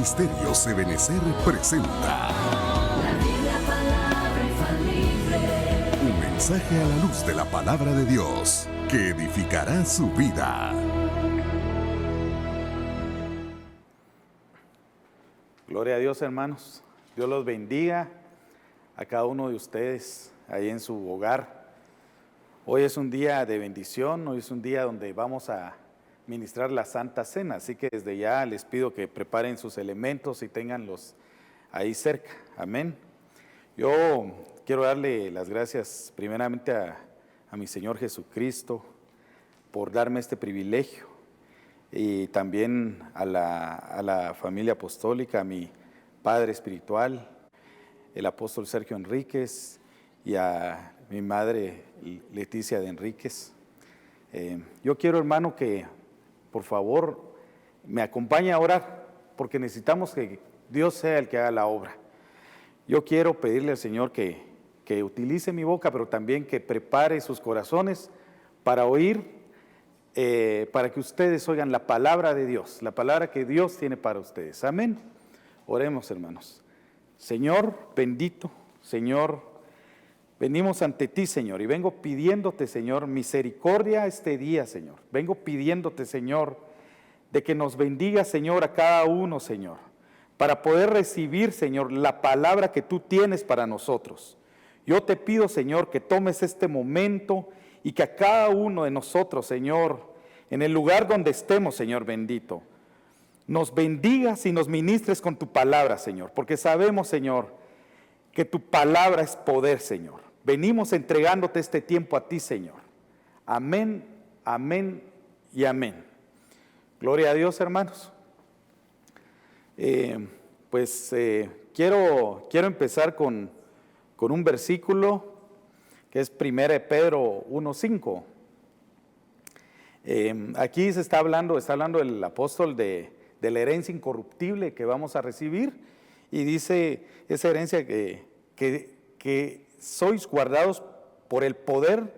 Ministerios Ebenecer presenta un mensaje a la luz de la palabra de Dios que edificará su vida. Gloria a Dios, hermanos. Dios los bendiga a cada uno de ustedes ahí en su hogar. Hoy es un día de bendición, hoy es un día donde vamos a ministrar la Santa Cena, así que desde ya les pido que preparen sus elementos y tenganlos ahí cerca. Amén. Yo quiero darle las gracias primeramente a mi Señor Jesucristo por darme este privilegio y también a la familia apostólica, a mi padre espiritual, el apóstol Sergio Enríquez, y a mi madre Leticia de Enríquez. Yo quiero, hermano, que por favor me acompañe a orar, porque necesitamos que Dios sea el que haga la obra. Yo quiero pedirle al Señor que utilice mi boca, pero también que prepare sus corazones para oír, para que ustedes oigan la palabra de Dios, la palabra que Dios tiene para ustedes. Amén. Oremos, hermanos. Señor bendito, Señor, venimos ante ti, Señor, y vengo pidiéndote, Señor, misericordia este día, Señor. Vengo pidiéndote, Señor, de que nos bendiga, Señor, a cada uno, Señor, para poder recibir, Señor, la palabra que tú tienes para nosotros. Yo te pido, Señor, que tomes este momento y que a cada uno de nosotros, Señor, en el lugar donde estemos, Señor bendito, nos bendigas y nos ministres con tu palabra, Señor, porque sabemos, Señor, que tu palabra es poder, Señor. Venimos entregándote este tiempo a ti, Señor. Amén, amén y amén. Gloria a Dios, hermanos. Quiero empezar con un versículo que es 1 Pedro 1:5. Aquí se está hablando el apóstol de la herencia incorruptible que vamos a recibir, y dice esa herencia que sois guardados por el poder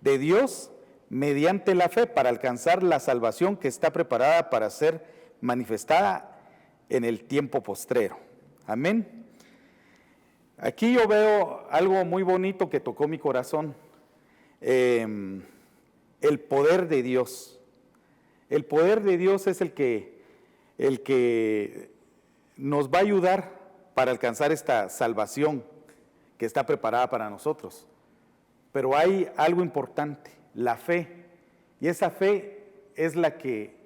de Dios mediante la fe para alcanzar la salvación que está preparada para ser manifestada en el tiempo postrero. Amén. Aquí yo veo algo muy bonito que tocó mi corazón. El poder de Dios. El poder de Dios es el que nos va a ayudar para alcanzar esta salvación que está preparada para nosotros. Pero hay algo importante, la fe. Y esa fe es la que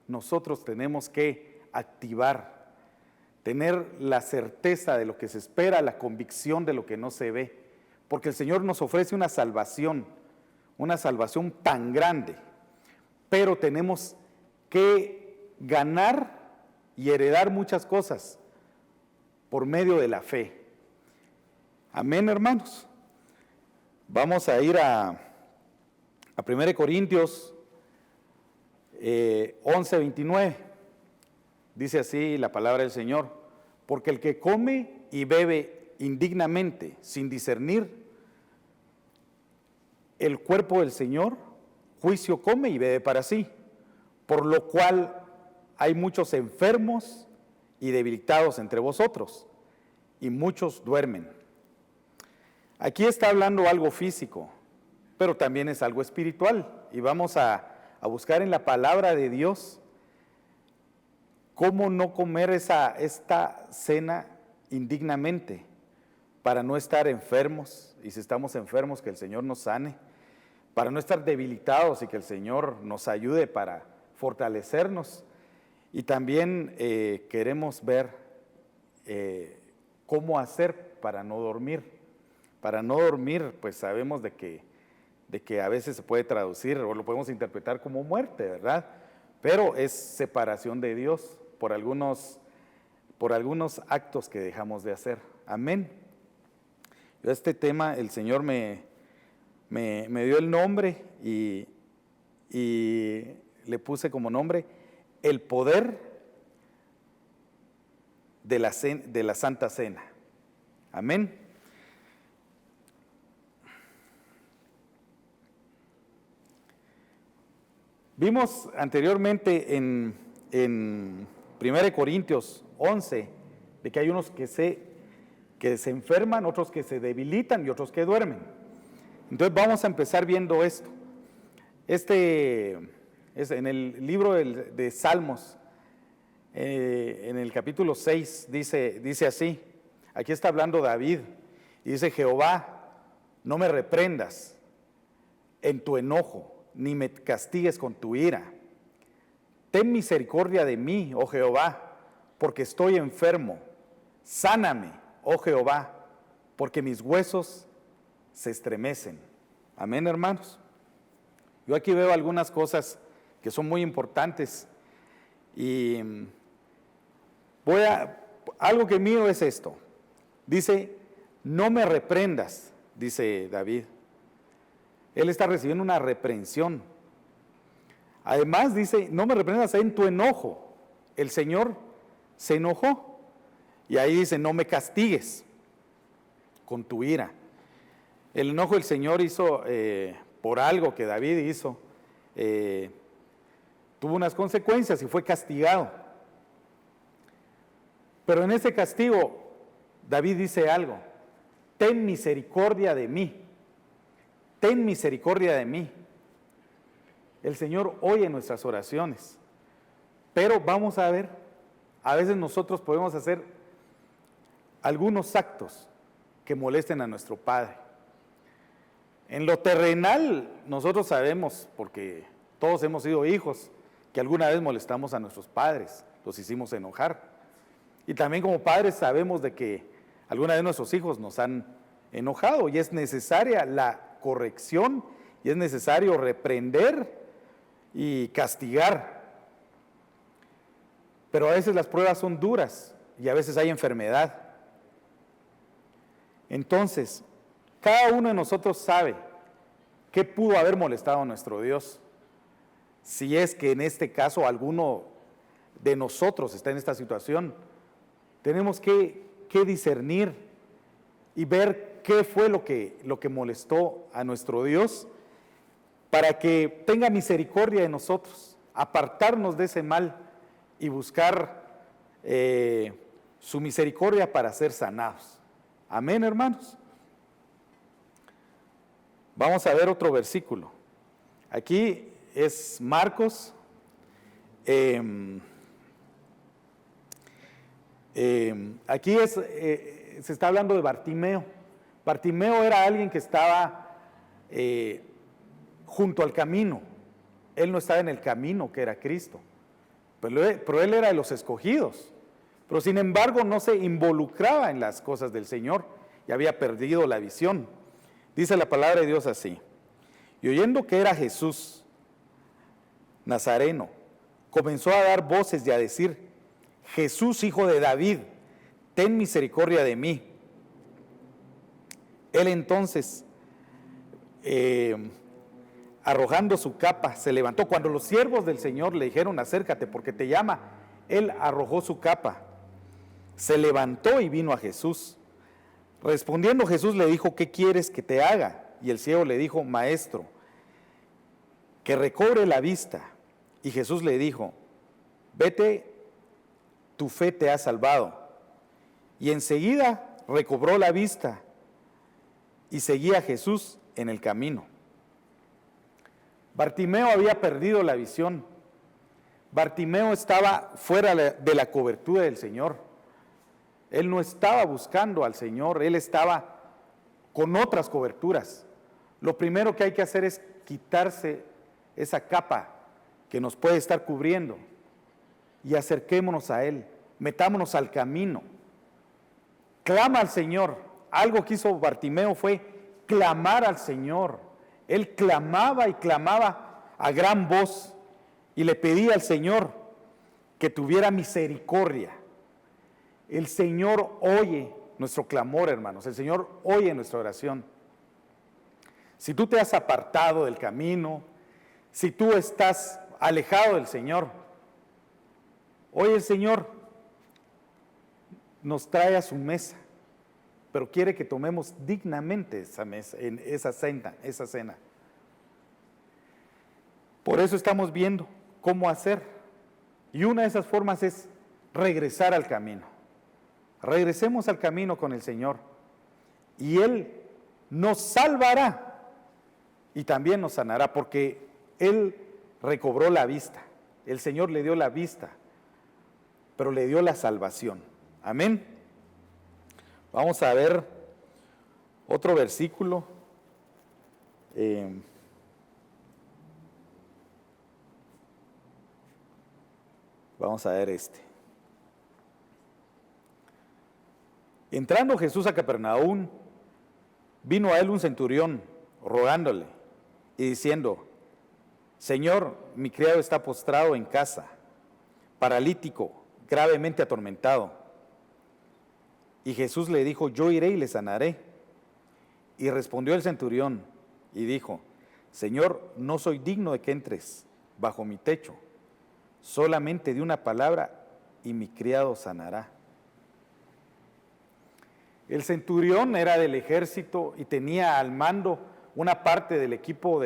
nosotros tenemos que activar. Tener la certeza de lo que se espera, la convicción de lo que no se ve. Porque el Señor nos ofrece una salvación tan grande. Pero tenemos que ganar y heredar muchas cosas por medio de la fe. Amén, hermanos. Vamos a ir a 1 Corintios 11:29. Dice así la palabra del Señor: porque el que come y bebe indignamente, sin discernir el cuerpo del Señor, juicio come y bebe para sí, por lo cual hay muchos enfermos y debilitados entre vosotros, y muchos duermen. Aquí está hablando algo físico, pero también es algo espiritual, y vamos a buscar en la palabra de Dios cómo no comer esta cena indignamente, para no estar enfermos, y si estamos enfermos, que el Señor nos sane, para no estar debilitados y que el Señor nos ayude para fortalecernos. Y también queremos ver cómo hacer para no dormir. Para no dormir, pues sabemos de que a veces se puede traducir o lo podemos interpretar como muerte, ¿verdad? Pero es separación de Dios por algunos actos que dejamos de hacer. Amén. Yo este tema, el Señor me dio el nombre y le puse como nombre el poder de la Santa Cena. Amén. Vimos anteriormente en 1 Corintios 11, de que hay unos que se enferman, otros que se debilitan y otros que duermen. Entonces vamos a empezar viendo esto. Es en el libro de Salmos, en el capítulo 6, dice así, aquí está hablando David, y dice: Jehová, no me reprendas en tu enojo, ni me castigues con tu ira. Ten misericordia de mí, oh Jehová, porque estoy enfermo. Sáname, oh Jehová, porque mis huesos se estremecen. Amén, hermanos. Yo aquí veo algunas cosas que son muy importantes y algo que miro es esto. Dice: no me reprendas, dice David. Él está recibiendo una reprensión. Además dice: no me reprendas en tu enojo. El Señor se enojó. Y ahí dice: no me castigues con tu ira. El enojo del Señor hizo, por algo que David hizo, tuvo unas consecuencias y fue castigado. Pero en ese castigo, David dice algo: ten misericordia de mí, ten misericordia de mí. El Señor oye nuestras oraciones, pero vamos a ver, a veces nosotros podemos hacer algunos actos que molesten a nuestro Padre. En lo terrenal, nosotros sabemos, porque todos hemos sido hijos, que alguna vez molestamos a nuestros padres, los hicimos enojar. Y también como padres sabemos de que alguna vez nuestros hijos nos han enojado y es necesaria la corrección y es necesario reprender y castigar. Pero a veces las pruebas son duras y a veces hay enfermedad. Entonces, cada uno de nosotros sabe qué pudo haber molestado a nuestro Dios. Si es que en este caso alguno de nosotros está en esta situación, tenemos que discernir y ver qué fue lo que molestó a nuestro Dios para que tenga misericordia de nosotros, apartarnos de ese mal y buscar su misericordia para ser sanados. Amén, hermanos. Vamos a ver otro versículo. Aquí es Marcos, aquí se está hablando de Bartimeo. Bartimeo era alguien que estaba junto al camino. Él no estaba en el camino que era Cristo, pero él era de los escogidos. Pero sin embargo no se involucraba en las cosas del Señor y había perdido la visión. Dice la palabra de Dios así: y oyendo que era Jesús Nazareno, comenzó a dar voces y a decir: Jesús, hijo de David, ten misericordia de mí. Él entonces, arrojando su capa, se levantó. Cuando los siervos del Señor le dijeron: acércate porque te llama, él arrojó su capa, se levantó y vino a Jesús. Respondiendo Jesús le dijo: ¿qué quieres que te haga? Y el ciego le dijo: Maestro, que recobre la vista. Y Jesús le dijo: vete, tu fe te ha salvado. Y enseguida recobró la vista y seguía a Jesús en el camino. Bartimeo había perdido la visión. Bartimeo estaba fuera de la cobertura del Señor. Él no estaba buscando al Señor, él estaba con otras coberturas. Lo primero que hay que hacer es quitarse esa capa que nos puede estar cubriendo y acerquémonos a Él, metámonos al camino. Clama al Señor. Algo que hizo Bartimeo fue clamar al Señor. Él clamaba y clamaba a gran voz y le pedía al Señor que tuviera misericordia. El Señor oye nuestro clamor, hermanos. El Señor oye nuestra oración. Si tú te has apartado del camino, si tú estás alejado del Señor, hoy el Señor nos trae a su mesa, pero quiere que tomemos dignamente esa mesa, en esa cena. Por eso estamos viendo cómo hacer. Y una de esas formas es regresar al camino. Regresemos al camino con el Señor y Él nos salvará y también nos sanará, porque Él recobró la vista. El Señor le dio la vista, pero le dio la salvación. Amén. Vamos a ver otro versículo. Vamos a ver este. Entrando Jesús a Capernaum, vino a él un centurión rogándole y diciendo: Señor, mi criado está postrado en casa, paralítico, gravemente atormentado. Y Jesús le dijo: yo iré y le sanaré. Y respondió el centurión y dijo: Señor, no soy digno de que entres bajo mi techo, solamente di una palabra y mi criado sanará. El centurión era del ejército y tenía al mando una parte del equipo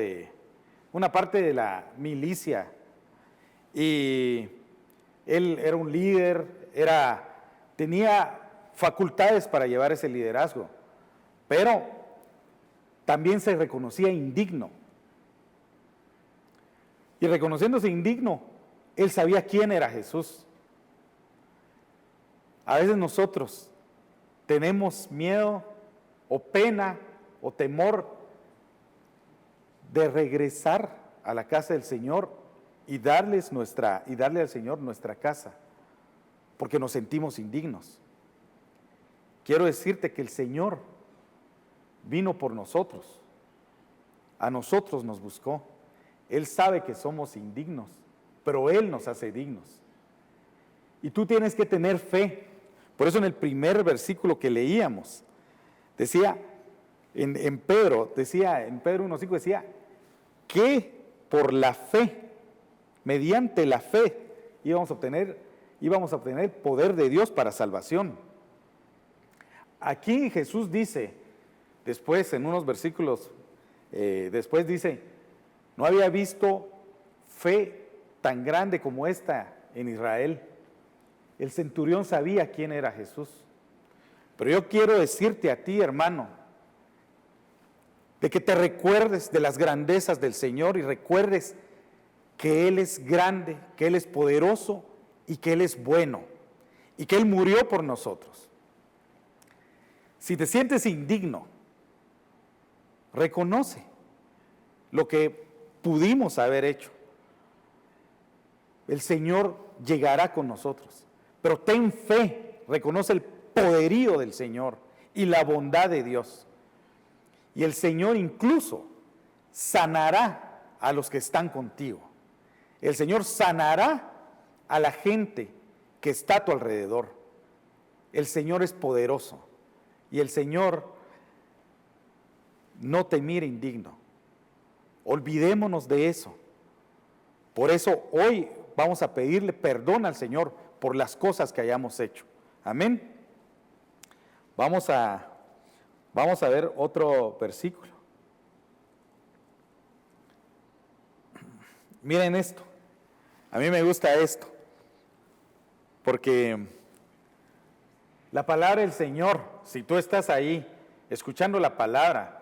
una parte de la milicia. Y él era un líder, tenía facultades para llevar ese liderazgo, pero también se reconocía indigno. Y reconociéndose indigno, él sabía quién era Jesús. A veces nosotros tenemos miedo o pena o temor de regresar a la casa del Señor y darle al Señor nuestra casa, porque nos sentimos indignos. Quiero decirte que el Señor vino por nosotros, a nosotros nos buscó. Él sabe que somos indignos, pero Él nos hace dignos. Y tú tienes que tener fe. Por eso en el primer versículo que leíamos, decía, en Pedro 1:5 decía, que por la fe, mediante la fe, íbamos a obtener el poder de Dios para salvación. Aquí Jesús dice, después en unos versículos, después dice, no había visto fe tan grande como esta en Israel. El centurión sabía quién era Jesús. Pero yo quiero decirte a ti, hermano, de que te recuerdes de las grandezas del Señor y recuerdes que Él es grande, que Él es poderoso y que Él es bueno y que Él murió por nosotros. Si te sientes indigno, reconoce lo que pudimos haber hecho. El Señor llegará con nosotros. Pero ten fe, reconoce el poderío del Señor y la bondad de Dios. Y el Señor incluso sanará a los que están contigo. El Señor sanará a la gente que está a tu alrededor. El Señor es poderoso y el Señor no te mira indigno. Olvidémonos de eso. Por eso hoy vamos a pedirle perdón al Señor por las cosas que hayamos hecho. Amén. Vamos a ver otro versículo. Miren esto. A mí me gusta esto. Porque la palabra del Señor, si tú estás ahí escuchando la palabra,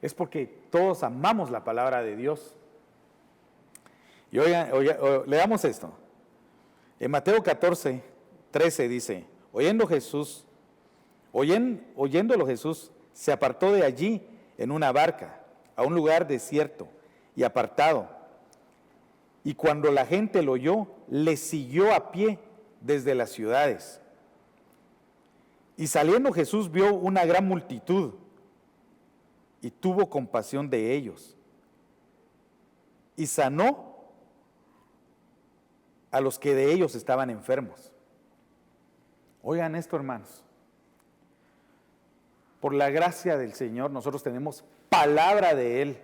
es porque todos amamos la palabra de Dios. Y leamos esto. En Mateo 14:13 dice, oyéndolo Jesús, se apartó de allí en una barca, a un lugar desierto y apartado. Y cuando la gente lo oyó, le siguió a pie desde las ciudades. Y saliendo Jesús vio una gran multitud y tuvo compasión de ellos. Y sanó a los que de ellos estaban enfermos. Oigan esto, hermanos. Por la gracia del Señor, nosotros tenemos palabra de Él,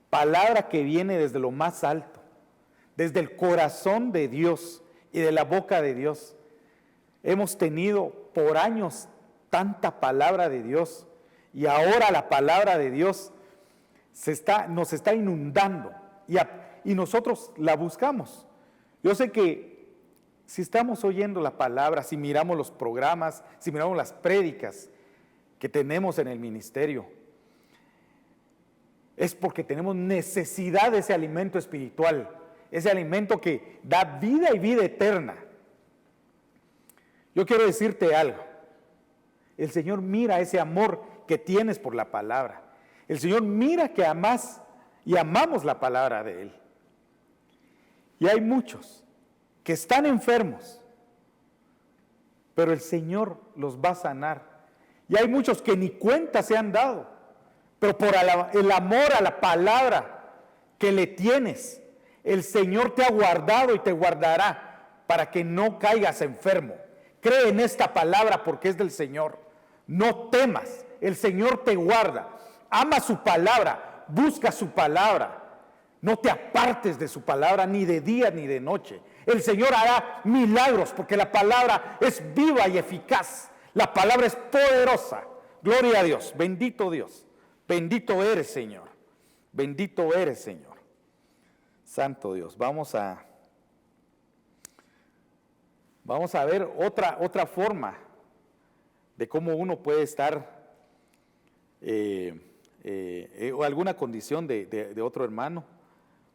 palabra que viene desde lo más alto, desde el corazón de Dios y de la boca de Dios. Hemos tenido por años tanta palabra de Dios y ahora la palabra de Dios nos está inundando y nosotros la buscamos. Yo sé que Si estamos oyendo la palabra, si miramos los programas, si miramos las prédicas que tenemos en el ministerio, es porque tenemos necesidad de ese alimento espiritual, ese alimento que da vida y vida eterna. Yo quiero decirte algo. El Señor mira ese amor que tienes por la palabra. El Señor mira que amas y amamos la palabra de Él. Y hay muchos que están enfermos, pero el Señor los va a sanar. Y hay muchos que ni cuenta se han dado, pero por el amor a la palabra que le tienes, el Señor te ha guardado y te guardará para que no caigas enfermo. Cree en esta palabra porque es del Señor. No temas, el Señor te guarda. Ama su palabra, busca su palabra. No te apartes de su palabra ni de día ni de noche. El Señor hará milagros porque la palabra es viva y eficaz. La palabra es poderosa. Gloria a Dios. Bendito Dios. Bendito eres, Señor. Bendito eres, Señor. Santo Dios. Vamos a ver otra forma de cómo uno puede estar o alguna condición de otro hermano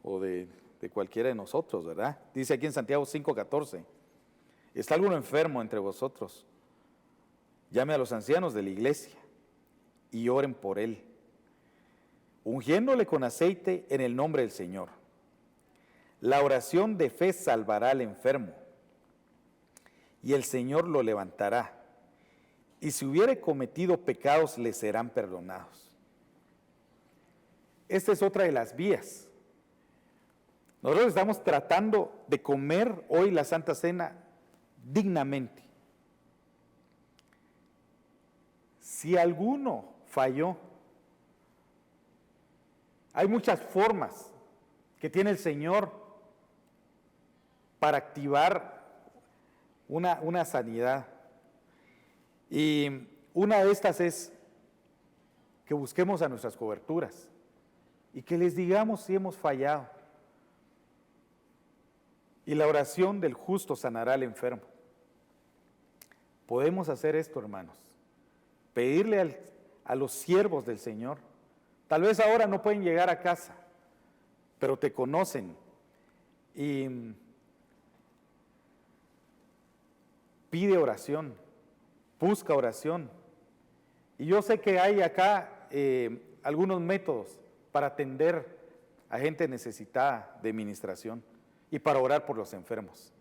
o de cualquiera de nosotros, ¿verdad? Dice aquí en Santiago 5:14, ¿está alguno enfermo entre vosotros? Llame a los ancianos de la iglesia y oren por él, ungiéndole con aceite en el nombre del Señor. La oración de fe salvará al enfermo y el Señor lo levantará, y si hubiere cometido pecados le serán perdonados. Esta es otra de las vías. Nosotros estamos tratando de comer hoy la Santa Cena dignamente. Si alguno falló, hay muchas formas que tiene el Señor para activar una sanidad. Y una de estas es que busquemos a nuestras coberturas y que les digamos si hemos fallado. Y la oración del justo sanará al enfermo. Podemos hacer esto, hermanos. Pedirle a los siervos del Señor. Tal vez ahora no pueden llegar a casa, pero te conocen. Y pide oración, busca oración. Y yo sé que hay acá algunos métodos para atender a gente necesitada de ministración y para orar por los enfermos.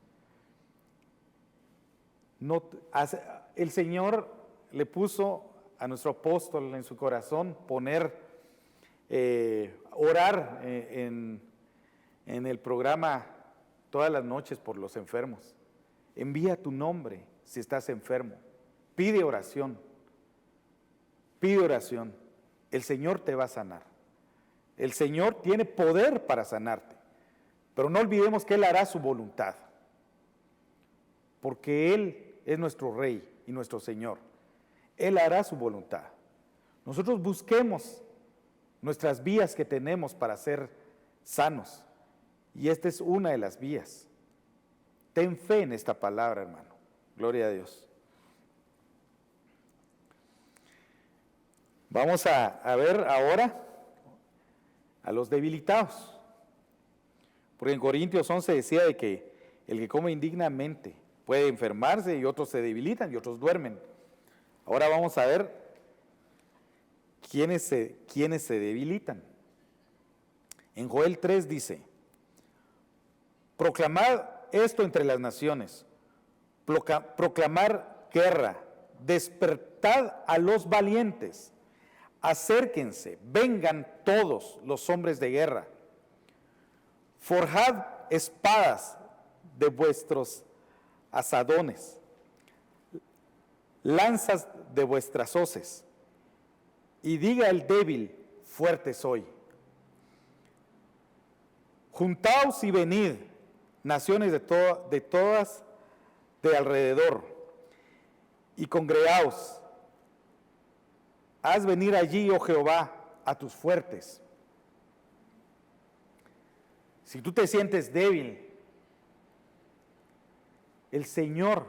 El Señor le puso a nuestro apóstol en su corazón orar en el programa todas las noches por los enfermos. Envía tu nombre si estás enfermo. Pide oración. Pide oración. El Señor te va a sanar. El Señor tiene poder para sanarte. Pero no olvidemos que Él hará su voluntad. Porque Él es nuestro Rey y nuestro Señor. Él hará su voluntad. Nosotros busquemos nuestras vías que tenemos para ser sanos. Y esta es una de las vías. Ten fe en esta palabra, hermano. Gloria a Dios. Vamos a ver ahora a los debilitados. Porque en Corintios 11 decía de que el que come indignamente puede enfermarse y otros se debilitan y otros duermen. Ahora vamos a ver quiénes se debilitan. En Joel 3 dice, proclamad esto entre las naciones, proclamar guerra, despertad a los valientes, acérquense, vengan todos los hombres de guerra, forjad espadas de vuestros asadones, lanzas de vuestras hoces, y diga el débil, fuerte soy. Juntaos y venid, naciones de todas de alrededor, y congregaos. Haz venir allí, oh Jehová, a tus fuertes. Si tú te sientes débil, el Señor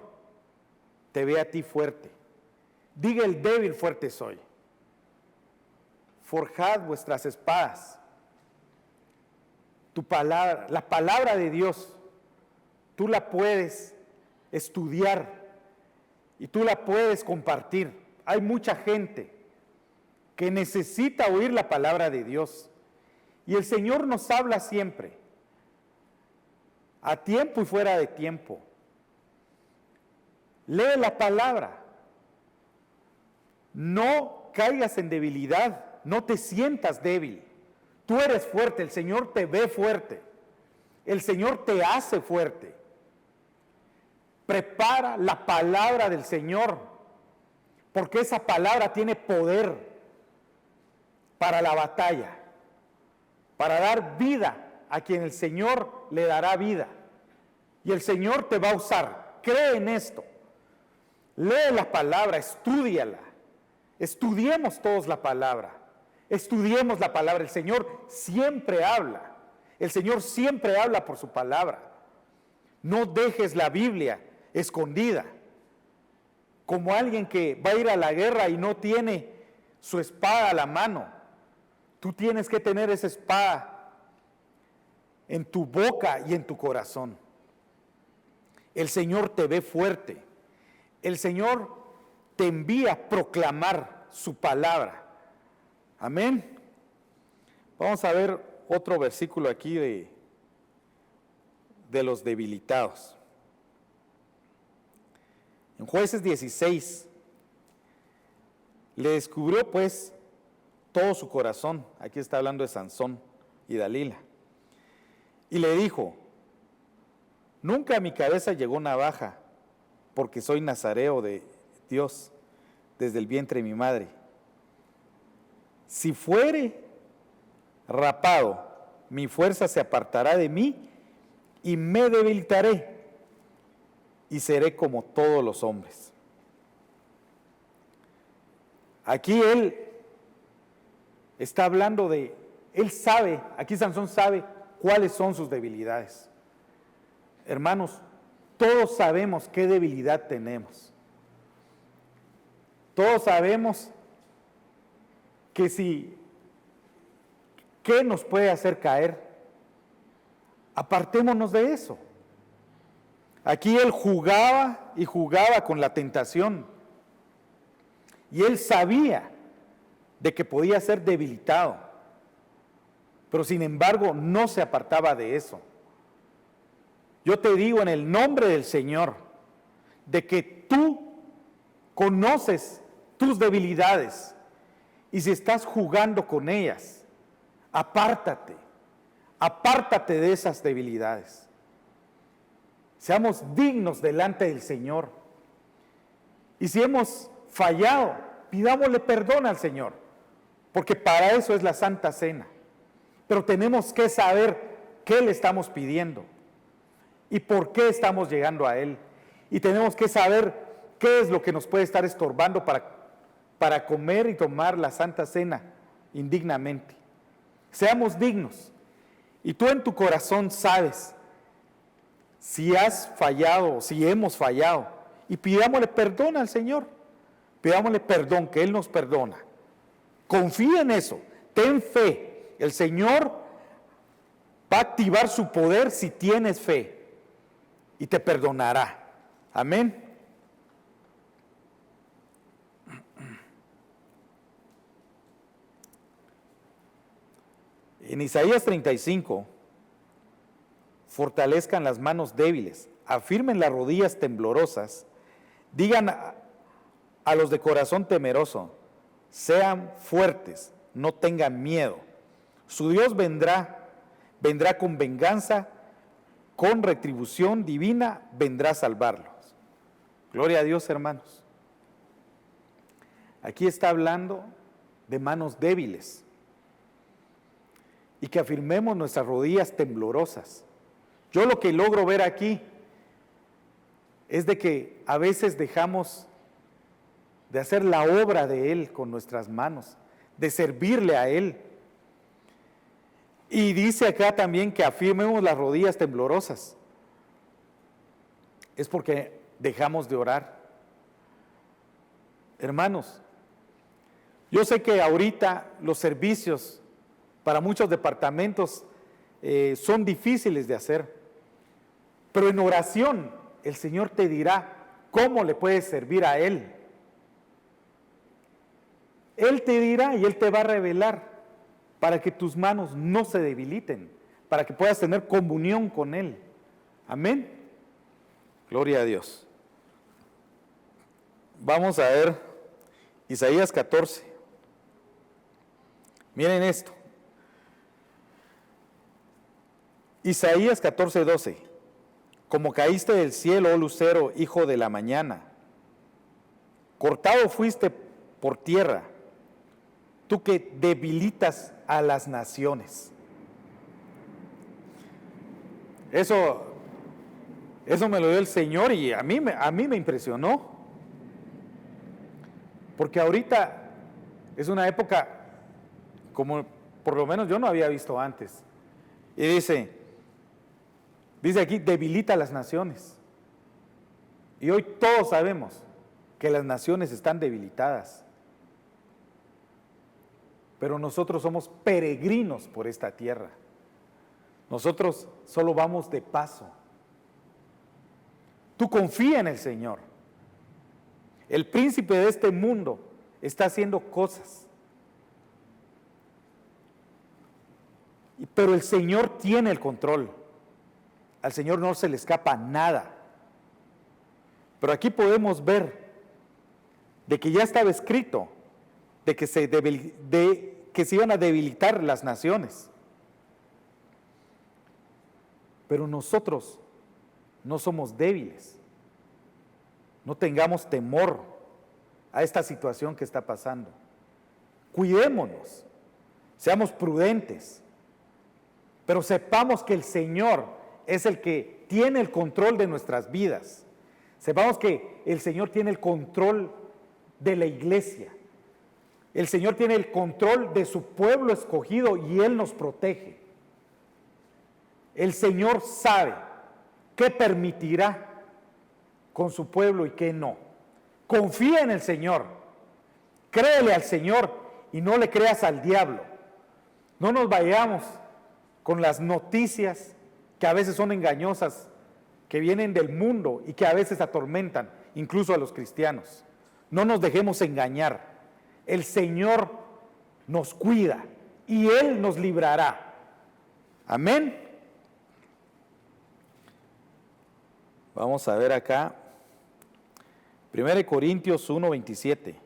te ve a ti fuerte. Diga el débil, fuerte soy. Forjad vuestras espadas. Tu palabra, la palabra de Dios, tú la puedes estudiar y tú la puedes compartir. Hay mucha gente que necesita oír la palabra de Dios. Y el Señor nos habla siempre, a tiempo y fuera de tiempo. Lee la palabra. No caigas en debilidad, no te sientas débil. Tú eres fuerte, el Señor te ve fuerte. El Señor te hace fuerte. Prepara la palabra del Señor, porque esa palabra tiene poder para la batalla, para dar vida a quien el Señor le dará vida. Y el Señor te va a usar. Cree en esto. Lee la palabra, estúdiala. Estudiemos todos la palabra. Estudiemos la palabra. El Señor siempre habla. El Señor siempre habla por su palabra. No dejes la Biblia escondida, como alguien que va a ir a la guerra y no tiene su espada a la mano. Tú tienes que tener esa espada en tu boca y en tu corazón. El Señor te ve fuerte. El Señor te envía a proclamar su palabra. Amén. Vamos a ver otro versículo aquí de los debilitados. En Jueces 16, le descubrió pues todo su corazón. Aquí está hablando de Sansón y Dalila. Y le dijo: nunca a mi cabeza llegó navaja, porque soy nazareo de Dios desde el vientre de mi madre. Si fuere rapado, mi fuerza se apartará de mí y me debilitaré y seré como todos los hombres. Aquí él está hablando de, él sabe, aquí Sansón sabe cuáles son sus debilidades. Hermanos, todos sabemos qué debilidad tenemos. Todos sabemos que ¿qué nos puede hacer caer? Apartémonos de eso. Aquí él jugaba y jugaba con la tentación. Y él sabía de que podía ser debilitado. Pero sin embargo no se apartaba de eso. Yo te digo en el nombre del Señor, de que tú conoces tus debilidades. Y si estás jugando con ellas, apártate de esas debilidades. Seamos dignos delante del Señor. Y si hemos fallado, pidámosle perdón al Señor, porque para eso es la Santa Cena. Pero tenemos que saber qué le estamos pidiendo y por qué estamos llegando a Él. Y tenemos que saber qué es lo que nos puede estar estorbando para comer y tomar la Santa Cena indignamente. Seamos dignos. Y tú en tu corazón sabes si has fallado, si hemos fallado. Y pidámosle perdón al Señor. Pidámosle perdón, que Él nos perdona. Confía en eso. Ten fe. El Señor va a activar su poder si tienes fe. Y te perdonará. Amén. En Isaías 35, fortalezcan las manos débiles, afirmen las rodillas temblorosas, digan a los de corazón temeroso, sean fuertes, no tengan miedo. Su Dios vendrá con venganza, con retribución divina, vendrá a salvarlos. Gloria a Dios, hermanos. Aquí está hablando de manos débiles. Y que afirmemos nuestras rodillas temblorosas. Yo lo que logro ver aquí es de que a veces dejamos de hacer la obra de Él con nuestras manos, de servirle a Él. Y dice acá también que afirmemos las rodillas temblorosas. es porque dejamos de orar. Hermanos, yo sé que ahorita los servicios para muchos departamentos son difíciles de hacer, pero en oración el Señor te dirá cómo le puedes servir a Él. Él te dirá y Él te va a revelar para que tus manos no se debiliten, para que puedas tener comunión con Él. Amén. Gloria a Dios. Vamos a ver Isaías 14. Miren esto. Isaías 14:12. Como caíste del cielo, oh lucero, hijo de la mañana, cortado fuiste por tierra, tú que debilitas a las naciones. Eso me lo dio el Señor y a mí me impresionó. Porque ahorita es una época como por lo menos yo no había visto antes. Y dice aquí, debilita a las naciones. Y hoy todos sabemos que las naciones están debilitadas. Pero nosotros somos peregrinos por esta tierra. Nosotros solo vamos de paso. Tú confía en el Señor. El príncipe de este mundo está haciendo cosas. Pero el Señor tiene el control. Al Señor no se le escapa nada. Pero aquí podemos ver de que ya estaba escrito de que se iban a debilitar las naciones. Pero nosotros no somos débiles. No tengamos temor a esta situación que está pasando. Cuidémonos, seamos prudentes, pero sepamos que el Señor es el que tiene el control de nuestras vidas. Sepamos que el Señor tiene el control de la iglesia. El Señor tiene el control de su pueblo escogido y Él nos protege. El Señor sabe qué permitirá con su pueblo y qué no. Confía en el Señor, créele al Señor y no le creas al diablo. No nos vayamos con las noticias que a veces son engañosas, que vienen del mundo y que a veces atormentan incluso a los cristianos. No nos dejemos engañar. El Señor nos cuida y Él nos librará. Amén. Vamos a ver acá 1 Corintios 1:27.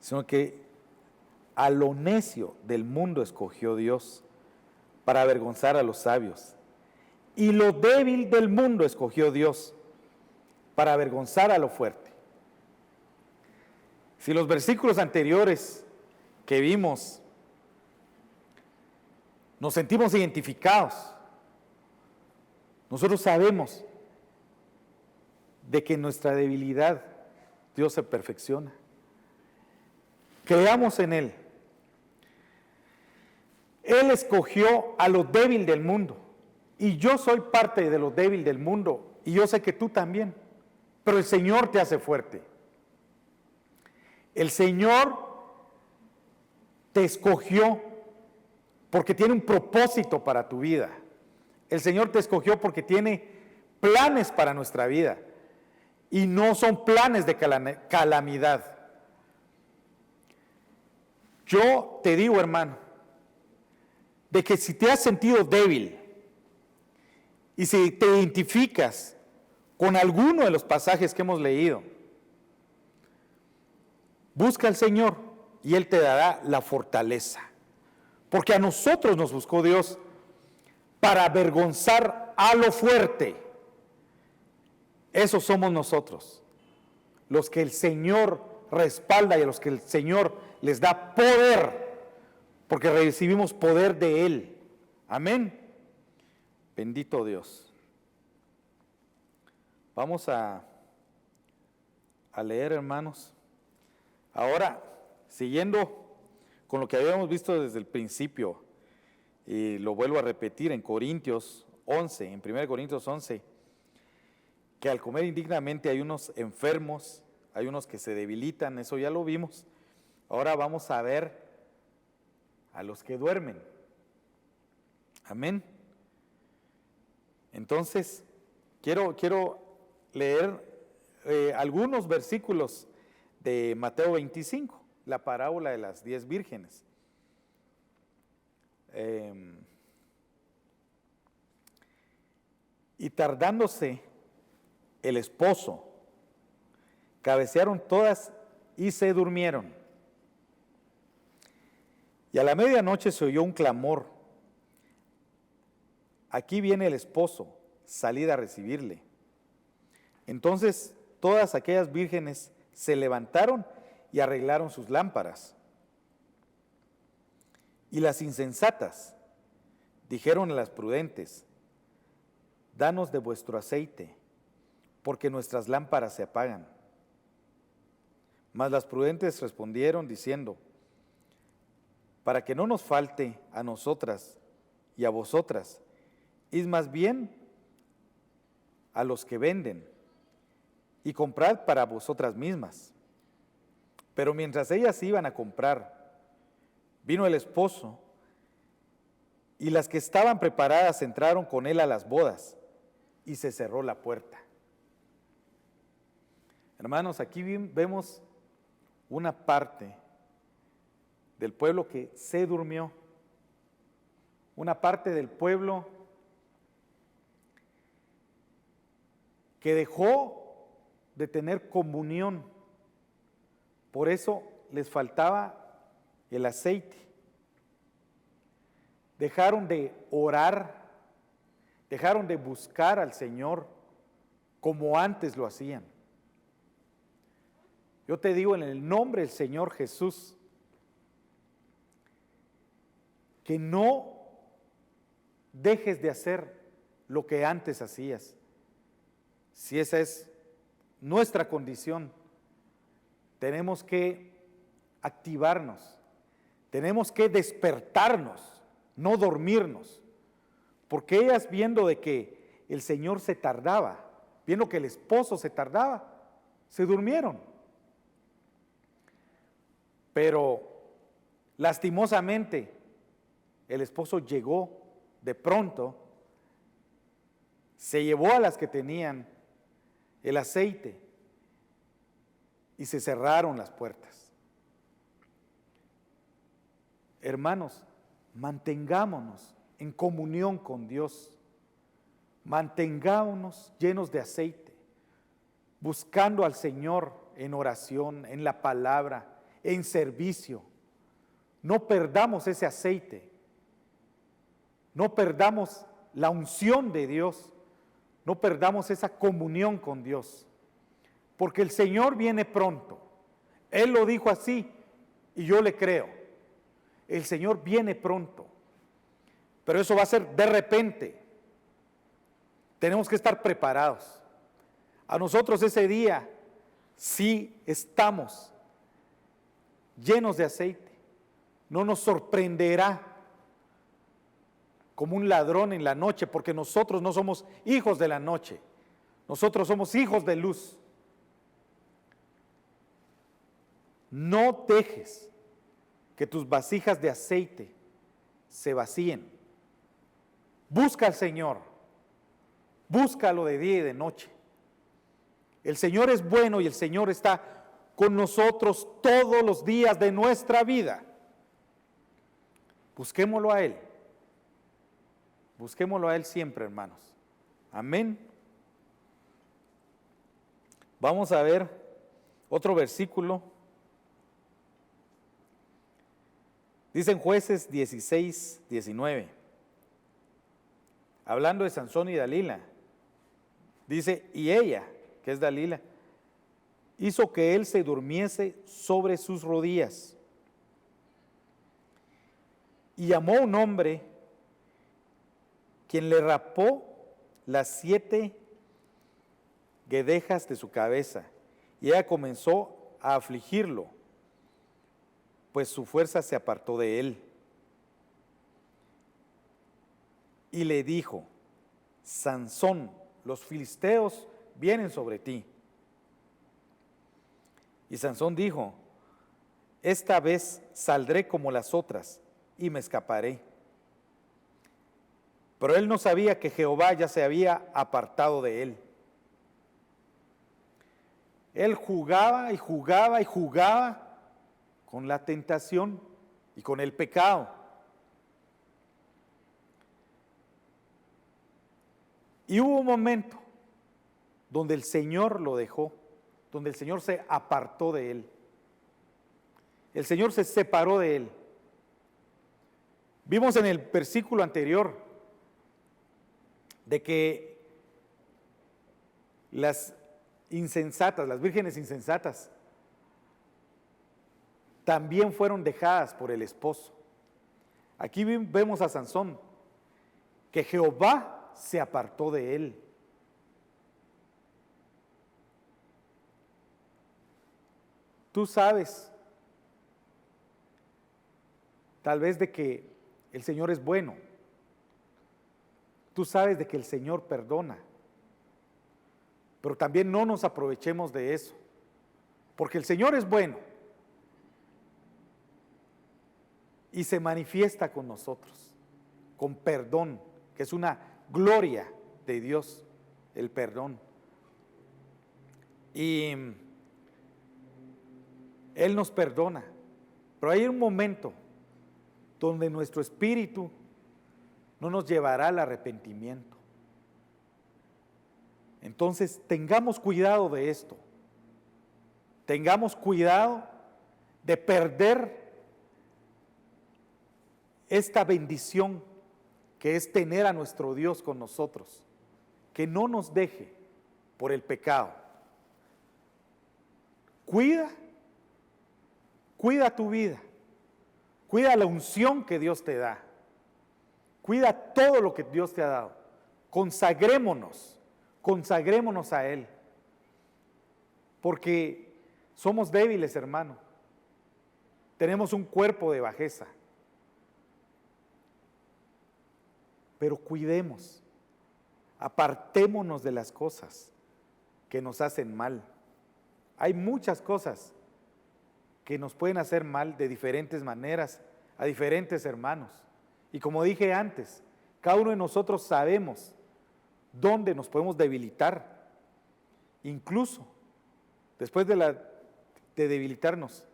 Sino que a lo necio del mundo escogió Dios para avergonzar a los sabios. Y lo débil del mundo escogió Dios para avergonzar a lo fuerte. Si los versículos anteriores que vimos nos sentimos identificados, nosotros sabemos de que en nuestra debilidad Dios se perfecciona. Creamos en Él. Él escogió a lo débil del mundo. Y yo soy parte de lo débil del mundo. Y yo sé que tú también. Pero el Señor te hace fuerte. El Señor te escogió porque tiene un propósito para tu vida. El Señor te escogió porque tiene planes para nuestra vida. Y no son planes de calamidad. Yo te digo, hermano, de que si te has sentido débil y si te identificas con alguno de los pasajes que hemos leído, busca al Señor y Él te dará la fortaleza. Porque a nosotros nos buscó Dios para avergonzar a lo fuerte. Esos somos nosotros, los que el Señor respalda y a los que el Señor les da poder, porque recibimos poder de Él. Amén. Bendito Dios. Vamos a leer, hermanos. Ahora, siguiendo con lo que habíamos visto desde el principio, y lo vuelvo a repetir en Corintios 11, en 1 Corintios 11, que al comer indignamente hay unos enfermos, hay unos que se debilitan, eso ya lo vimos. Ahora vamos a ver a los que duermen. Amén. Entonces, quiero leer algunos versículos de Mateo 25, la parábola de las 10 vírgenes. Y tardándose el esposo, cabecearon todas y se durmieron. Y a la medianoche se oyó un clamor: aquí viene el esposo, salid a recibirle. Entonces todas aquellas vírgenes se levantaron y arreglaron sus lámparas. Y las insensatas dijeron a las prudentes: danos de vuestro aceite, porque nuestras lámparas se apagan. Mas las prudentes respondieron diciendo: para que no nos falte a nosotras y a vosotras, id más bien a los que venden y comprad para vosotras mismas. Pero mientras ellas iban a comprar, vino el esposo, y las que estaban preparadas entraron con él a las bodas, y se cerró la puerta. Hermanos, aquí vemos una parte del pueblo que se durmió, una parte del pueblo que dejó de tener comunión. Por eso les faltaba el aceite. Dejaron de orar, dejaron de buscar al Señor como antes lo hacían. Yo te digo en el nombre del Señor Jesús, que no dejes de hacer lo que antes hacías. Si esa es nuestra condición, tenemos que activarnos, tenemos que despertarnos, no dormirnos, porque ellas, viendo de que el Señor se tardaba, viendo que el esposo se tardaba, se durmieron. Pero lastimosamente el esposo llegó de pronto, se llevó a las que tenían el aceite y se cerraron las puertas. Hermanos, mantengámonos en comunión con Dios, mantengámonos llenos de aceite, buscando al Señor en oración, en la palabra, en servicio. No perdamos ese aceite, no perdamos la unción de Dios, no perdamos esa comunión con Dios, porque el Señor viene pronto. Él lo dijo así y yo le creo. El Señor viene pronto, pero eso va a ser de repente. Tenemos que estar preparados. A nosotros ese día sí estamos llenos de aceite. No nos sorprenderá como un ladrón en la noche, porque nosotros no somos hijos de la noche, nosotros somos hijos de luz. No dejes que tus vasijas de aceite se vacíen. Busca al Señor, búscalo de día y de noche. El Señor es bueno y el Señor está con nosotros todos los días de nuestra vida. Busquémoslo a Él. Busquémoslo a Él siempre, hermanos. Amén. Vamos a ver otro versículo. Dice en Jueces 16, 19. Hablando de Sansón y Dalila. Dice, y ella, que es Dalila, hizo que él se durmiese sobre sus rodillas. Y llamó a un hombre, quien le rapó las 7 guedejas de su cabeza, y ella comenzó a afligirlo, pues su fuerza se apartó de él. Y le dijo, Sansón, los filisteos vienen sobre ti. Y Sansón dijo: esta vez saldré como las otras y me escaparé. Pero él no sabía que Jehová ya se había apartado de él. Él jugaba y jugaba y jugaba con la tentación y con el pecado. Y hubo un momento donde el Señor lo dejó, donde el Señor se apartó de él. El Señor se separó de él. Vimos en el versículo anterior de que las insensatas, las vírgenes insensatas, también fueron dejadas por el esposo. Aquí vemos a Sansón, que Jehová se apartó de él. Tú sabes, tal vez, de que el Señor es bueno. Tú sabes de que el Señor perdona. Pero también no nos aprovechemos de eso, porque el Señor es bueno y se manifiesta con nosotros, con perdón, que es una gloria de Dios, el perdón. Y Él nos perdona, pero hay un momento donde nuestro espíritu no nos llevará al arrepentimiento. Entonces, tengamos cuidado de esto. Tengamos cuidado de perder esta bendición que es tener a nuestro Dios con nosotros. Que no nos deje por el pecado. Cuida tu vida. Cuida la unción que Dios te da. Cuida todo lo que Dios te ha dado. Consagrémonos a Él. Porque somos débiles, hermano. Tenemos un cuerpo de bajeza. Pero cuidemos. Apartémonos de las cosas que nos hacen mal. Hay muchas cosas que nos pueden hacer mal de diferentes maneras a diferentes hermanos. Y como dije antes, cada uno de nosotros sabemos dónde nos podemos debilitar. Incluso después de debilitarnos,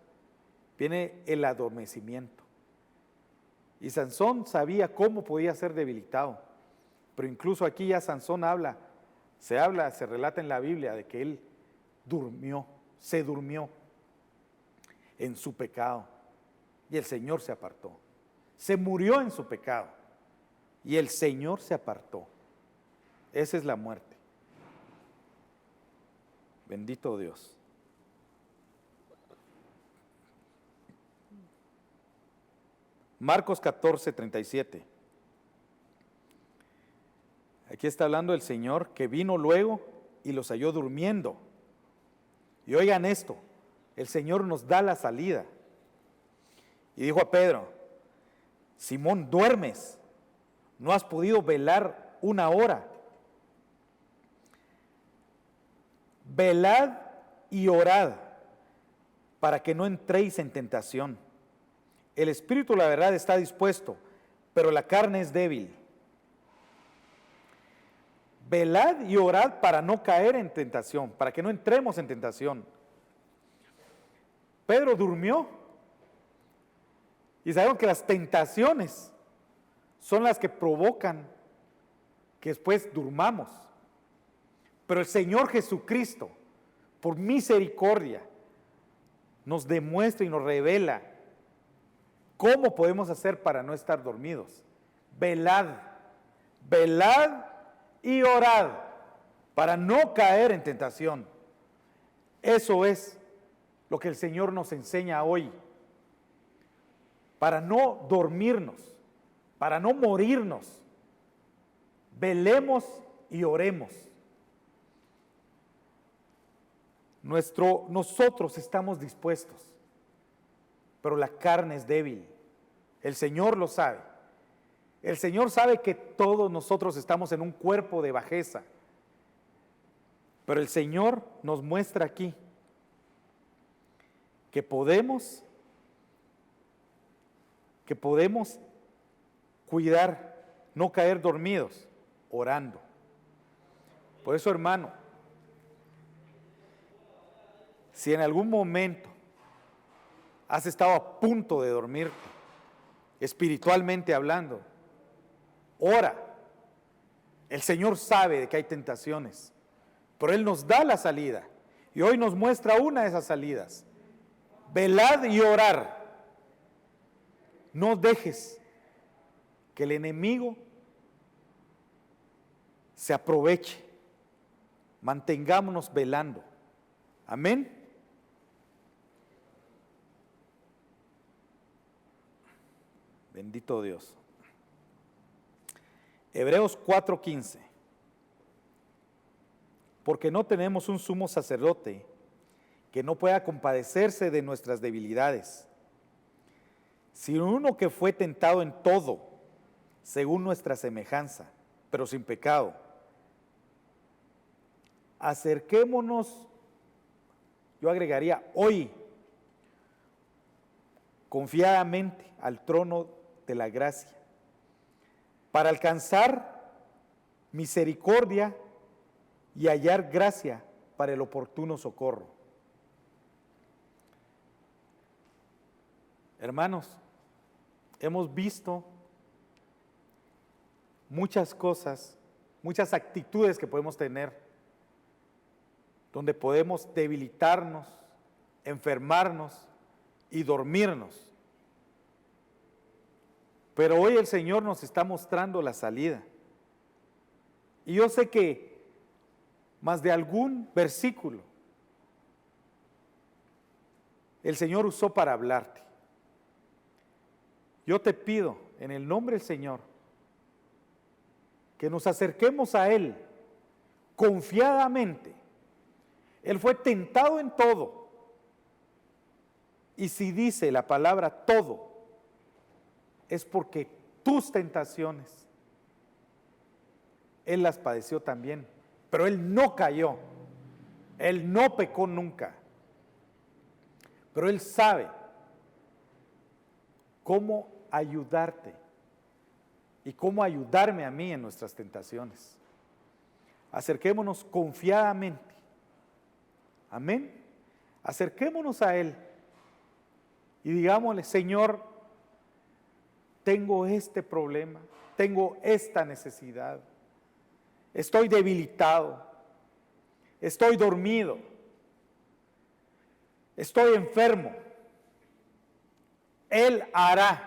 viene el adormecimiento. Y Sansón sabía cómo podía ser debilitado. Pero incluso aquí ya Sansón se relata en la Biblia de que él se durmió en su pecado. Y el Señor se apartó. Se murió en su pecado. Y el Señor se apartó. Esa es la muerte. Bendito Dios. Marcos 14:37. Aquí está hablando el Señor que vino luego y los halló durmiendo. Y oigan esto, el Señor nos da la salida. Y dijo a Pedro: Simón, ¿duermes? ¿No has podido velar una hora? Velad y orad para que no entréis en tentación. El espíritu, la verdad, está dispuesto, pero la carne es débil. Velad y orad para no caer en tentación, para que no entremos en tentación. Pedro durmió. Y sabemos que las tentaciones son las que provocan que después durmamos. Pero el Señor Jesucristo, por misericordia, nos demuestra y nos revela cómo podemos hacer para no estar dormidos. Velad y orad para no caer en tentación. Eso es lo que el Señor nos enseña hoy. Para no dormirnos, para no morirnos, velemos y oremos. Nosotros estamos dispuestos, pero la carne es débil. El Señor lo sabe. El Señor sabe que todos nosotros estamos en un cuerpo de bajeza. Pero el Señor nos muestra aquí que podemos cuidar, no caer dormidos, orando. Por eso, hermano, si en algún momento has estado a punto de dormirte, espiritualmente hablando, ora. El Señor sabe de que hay tentaciones, pero Él nos da la salida. Y hoy nos muestra una de esas salidas. Velad y orar. No dejes que el enemigo se aproveche. Mantengámonos velando. Amén. Bendito Dios. Hebreos 4:15. Porque no tenemos un sumo sacerdote que no pueda compadecerse de nuestras debilidades, sino uno que fue tentado en todo, según nuestra semejanza, pero sin pecado. Acerquémonos, yo agregaría hoy, confiadamente al trono de la gracia, para alcanzar misericordia y hallar gracia para el oportuno socorro. Hermanos, hemos visto muchas cosas, muchas actitudes que podemos tener, donde podemos debilitarnos, enfermarnos y dormirnos. Pero hoy el Señor nos está mostrando la salida. Y yo sé que más de algún versículo el Señor usó para hablarte. Yo te pido en el nombre del Señor que nos acerquemos a Él confiadamente. Él fue tentado en todo. Y si dice la palabra todo, es porque tus tentaciones, Él las padeció también, pero Él no cayó, Él no pecó nunca, pero Él sabe cómo ayudarte y cómo ayudarme a mí en nuestras tentaciones. Acerquémonos confiadamente, amén, acerquémonos a Él y digámosle: Señor, tengo este problema, tengo esta necesidad, estoy debilitado, estoy dormido, estoy enfermo. Él hará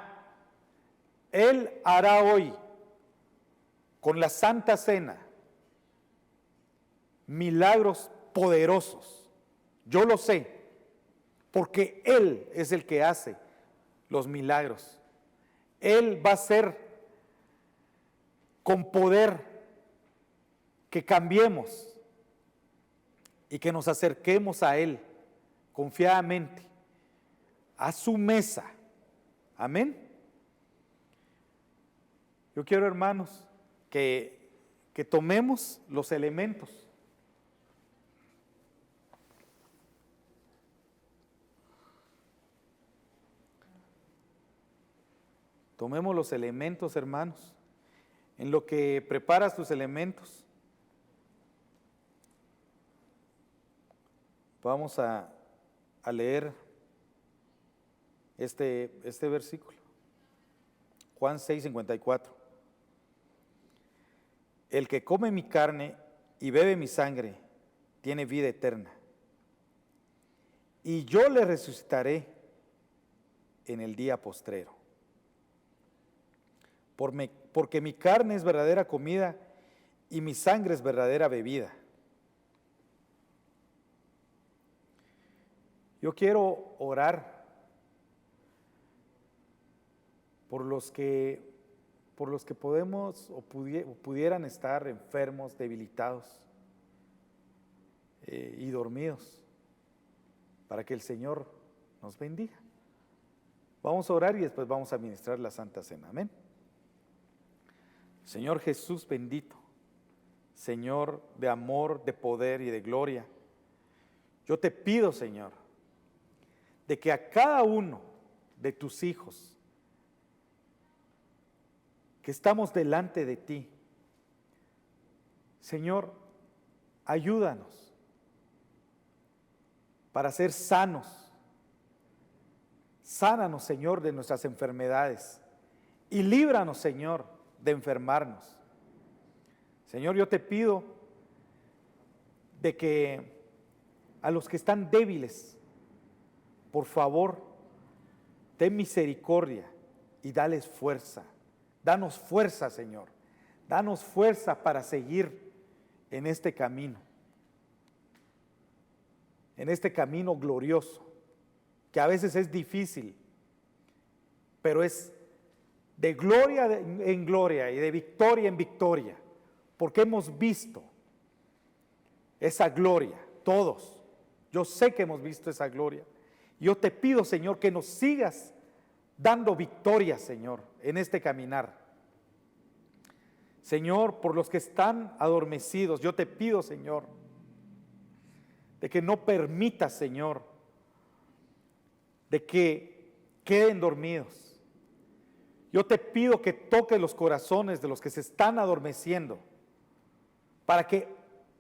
hoy, con la Santa Cena, milagros poderosos. Yo lo sé, porque Él es el que hace los milagros. Él va a hacer con poder que cambiemos y que nos acerquemos a Él confiadamente, a su mesa. Amén. Yo quiero, hermanos, que tomemos los elementos. Tomemos los elementos, hermanos. En lo que preparas tus elementos, vamos a leer este versículo. Juan 6:54. El que come mi carne y bebe mi sangre tiene vida eterna, y yo le resucitaré en el día postrero. Porque mi carne es verdadera comida y mi sangre es verdadera bebida. Yo quiero orar por los que podemos o pudieran estar enfermos, debilitados y dormidos, para que el Señor nos bendiga. Vamos a orar y después vamos a ministrar la Santa Cena. Amén. Señor Jesús bendito, Señor, de amor, de poder y de gloria. Yo te pido, Señor, de que a cada uno de tus hijos que estamos delante de ti, Señor, ayúdanos para ser sanos. Sánanos, Señor, de nuestras enfermedades y líbranos, Señor, de enfermarnos. Señor, yo te pido de que a los que están débiles, por favor, ten misericordia y dales fuerza. Danos fuerza, Señor. Danos fuerza para seguir en este camino glorioso, que a veces es difícil, pero es de gloria en gloria y de victoria en victoria, porque hemos visto esa gloria, todos. Yo sé que hemos visto esa gloria. Yo te pido, Señor, que nos sigas dando victoria, Señor, en este caminar. Señor, por los que están adormecidos, yo te pido, Señor, de que no permitas, Señor, de que queden dormidos. Yo te pido que toques los corazones de los que se están adormeciendo, para que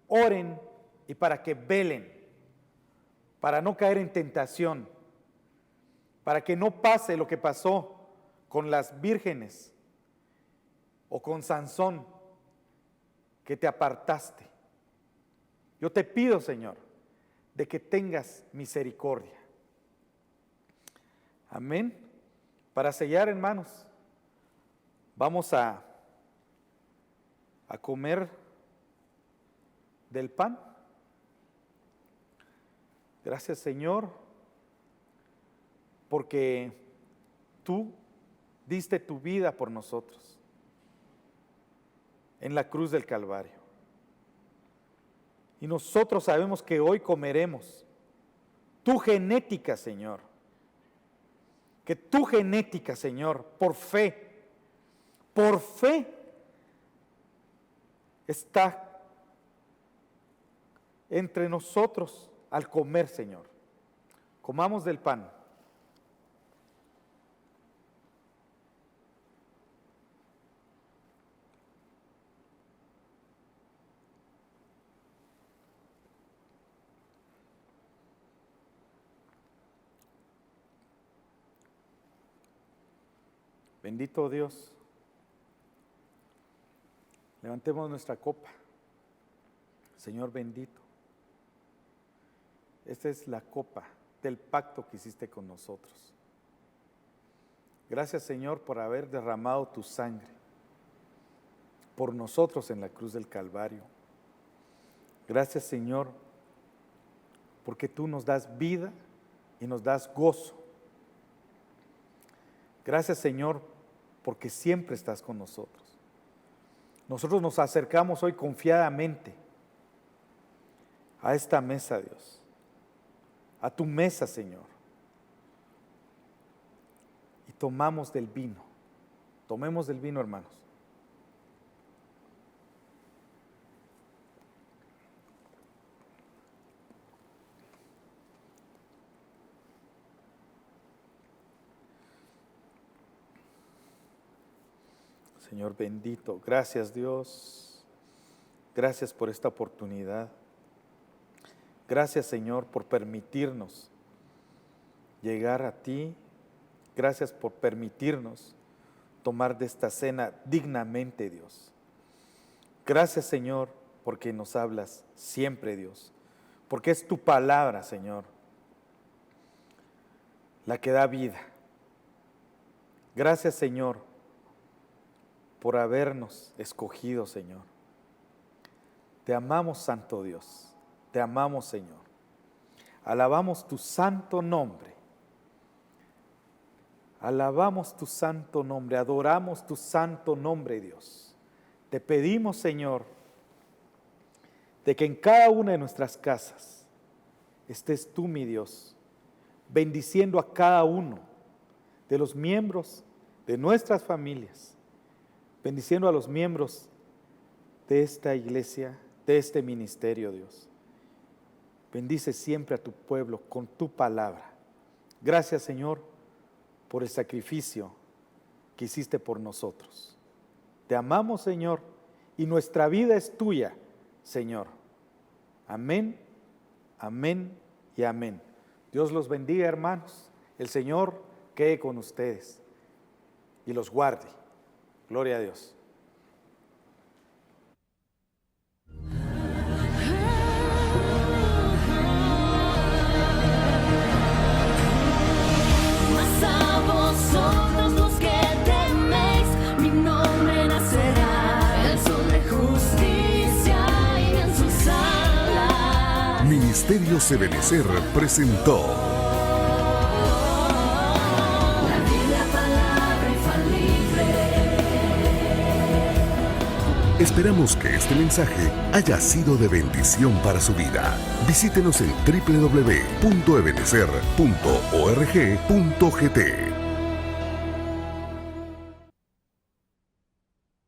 oren y para que velen, para no caer en tentación, para que no pase lo que pasó con las vírgenes o con Sansón, que te apartaste. Yo te pido, Señor, de que tengas misericordia. Amén. Para sellar, hermanos, vamos a comer del pan. Gracias, Señor, porque tú diste tu vida por nosotros en la cruz del Calvario. Y nosotros sabemos que hoy comeremos tu genética, Señor. Que tu genética, Señor, por fe, está entre nosotros al comer, Señor. Comamos del pan. Bendito Dios. Levantemos nuestra copa. Señor bendito. Esta es la copa del pacto que hiciste con nosotros. Gracias, Señor, por haber derramado tu sangre por nosotros en la cruz del Calvario. Gracias, Señor, porque tú nos das vida y nos das gozo. Gracias, Señor, porque siempre estás con nosotros. Nosotros nos acercamos hoy confiadamente a esta mesa, Dios, a tu mesa, Señor, y tomamos del vino. Tomemos del vino, hermanos. Señor bendito, gracias Dios, gracias por esta oportunidad. Gracias, Señor, por permitirnos llegar a ti. Gracias por permitirnos tomar de esta cena dignamente, Dios. Gracias, Señor, porque nos hablas siempre, Dios, porque es tu palabra, Señor, la que da vida. Gracias, Señor, por habernos escogido, Señor. Te amamos, Santo Dios. Te amamos, Señor. Alabamos tu santo nombre. Alabamos tu santo nombre. Adoramos tu santo nombre, Dios. Te pedimos, Señor, de que en cada una de nuestras casas estés tú, mi Dios, bendiciendo a cada uno de los miembros de nuestras familias, bendiciendo a los miembros de esta iglesia, de este ministerio, Dios. Bendice siempre a tu pueblo con tu palabra. Gracias, Señor, por el sacrificio que hiciste por nosotros. Te amamos, Señor, y nuestra vida es tuya, Señor. Amén, amén y amén. Dios los bendiga, hermanos. El Señor quede con ustedes y los guarde. Gloria a Dios. Mas a vosotros los que teméis, mi nombre nacerá, el sol de justicia y en sus alas. Ministerios Ebenecer presentó La Biblia, palabra infalible. Esperamos que este mensaje haya sido de bendición para su vida. Visítenos en www.ebenecer.org.gt.